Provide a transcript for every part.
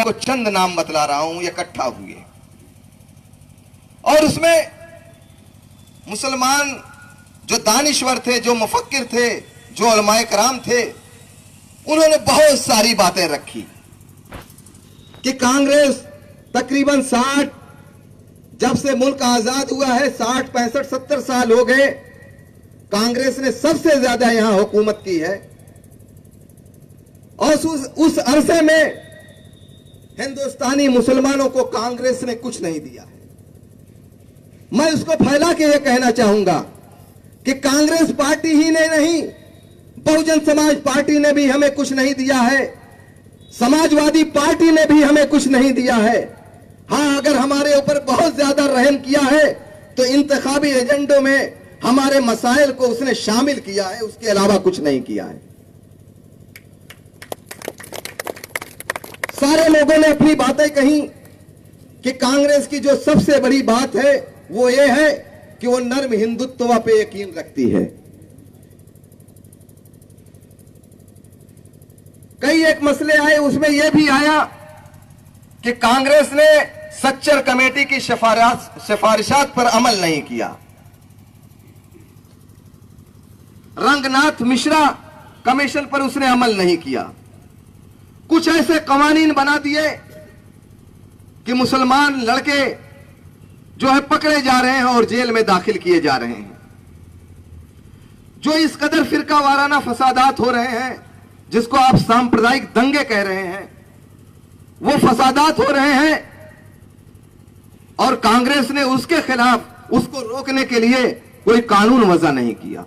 आपको चंद नाम बतला रहा हूं, इकट्ठा हुए और उसमें मुसलमान जो दानिश्वर थे, जो मुफक्किर थे, जो उलमाए कराम थे, उन्होंने बहुत सारी बातें रखी कि कांग्रेस तकरीबन 60 जब से मुल्क आजाद हुआ है 60, 65, 70 साल हो गए, कांग्रेस ने सबसे ज्यादा यहां हुकूमत की है और उस अरसे में हिंदुस्तानी मुसलमानों को कांग्रेस ने कुछ नहीं दिया है। मैं उसको फैला के यह कहना चाहूंगा कि कांग्रेस पार्टी ही ने नहीं, बहुजन समाज पार्टी ने भी हमें कुछ नहीं दिया है, समाजवादी पार्टी ने भी हमें कुछ नहीं दिया है। हां, अगर हमारे ऊपर बहुत ज्यादा रहम किया है तो इंतखाबी एजेंडों में हमारे मसाइल को उसने शामिल किया है, उसके अलावा कुछ नहीं किया है। सारे लोगों ने अपनी बातें कही कि कांग्रेस की जो सबसे बड़ी बात है वो ये है कि वो नर्म हिंदुत्व पे यकीन रखती है। कई एक मसले आए, उसमें यह भी आया कि कांग्रेस ने सच्चर कमेटी की सिफारिशात पर अमल नहीं किया, रंगनाथ मिश्रा कमीशन पर उसने अमल नहीं किया, कुछ ऐसे कवानीन बना दिए कि मुसलमान लड़के जो है पकड़े जा रहे हैं और जेल में दाखिल किए जा रहे हैं। जो इस कदर फिरका वाराना फसादात हो रहे हैं, जिसको आप सांप्रदायिक दंगे कह रहे हैं, वो फसादात हो रहे हैं और कांग्रेस ने उसके खिलाफ उसको रोकने के लिए कोई कानून वज़ा नहीं किया।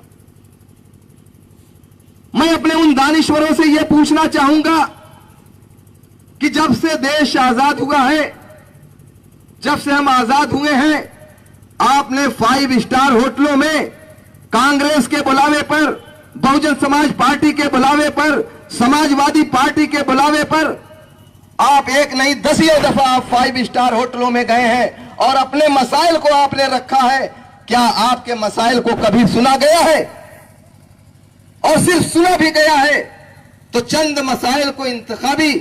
मैं अपने उन दानिश्वरों से यह पूछना चाहूंगा कि जब से देश आजाद हुआ है, जब से हम आजाद हुए हैं, आपने 5 स्टार होटलों में कांग्रेस के बुलावे पर, बहुजन समाज पार्टी के बुलावे पर, समाजवादी पार्टी के बुलावे पर आप एक नहीं 10 दफा आप 5 स्टार होटलों में गए हैं और अपने मसाइल को आपने रखा है। क्या आपके मसाइल को कभी सुना गया है? और सिर्फ सुना भी गया है तो चंद मसाइल को इंतखाबी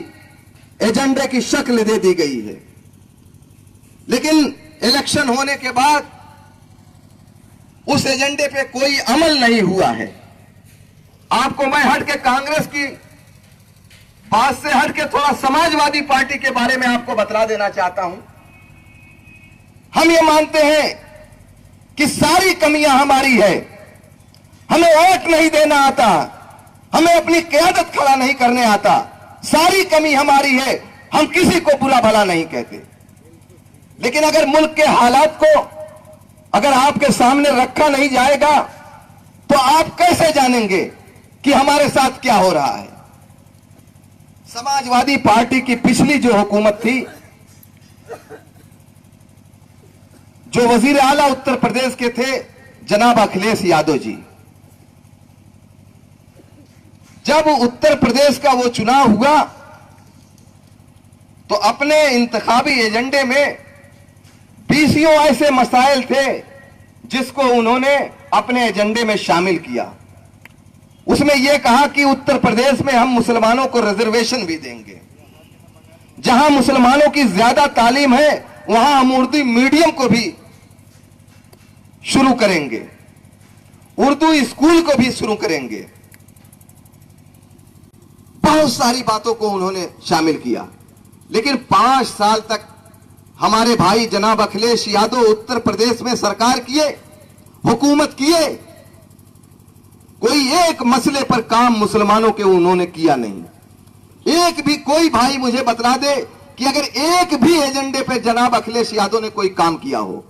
एजेंडे की शक्ल दे दी गई है, लेकिन इलेक्शन होने के बाद उस एजेंडे पे कोई अमल नहीं हुआ है। आपको मैं हट के कांग्रेस की बात से हट के थोड़ा समाजवादी पार्टी के बारे में आपको बतला देना चाहता हूं। हम ये मानते हैं कि सारी कमियां हमारी है, हमें वोट नहीं देना आता, हमें अपनी क़यादत खड़ा नहीं करने आता, सारी कमी हमारी है, हम किसी को बुरा भला नहीं कहते। लेकिन अगर मुल्क के हालात को अगर आपके सामने रखा नहीं जाएगा तो आप कैसे जानेंगे कि हमारे साथ क्या हो रहा है? समाजवादी पार्टी की पिछली जो हुकूमत थी, जो वजीर आला उत्तर प्रदेश के थे जनाब अखिलेश यादव जी, जब उत्तर प्रदेश का वो चुनाव हुआ तो अपने इंतखाबी एजेंडे में 20 ऐसे मसाइल थे जिसको उन्होंने अपने एजेंडे में शामिल किया। उसमें यह कहा कि उत्तर प्रदेश में हम मुसलमानों को रिजर्वेशन भी देंगे, जहां मुसलमानों की ज्यादा तालीम है वहां हम उर्दू मीडियम को भी शुरू करेंगे, उर्दू स्कूल को भी शुरू करेंगे। बहुत सारी बातों को उन्होंने शामिल किया, लेकिन 5 साल तक हमारे भाई जनाब अखिलेश यादव उत्तर प्रदेश में सरकार किए, हुकूमत किए, कोई एक मसले पर काम मुसलमानों के उन्होंने किया नहीं। एक भी कोई भाई मुझे बतला दे कि अगर एक भी एजेंडे पे जनाब अखिलेश यादव ने कोई काम किया हो।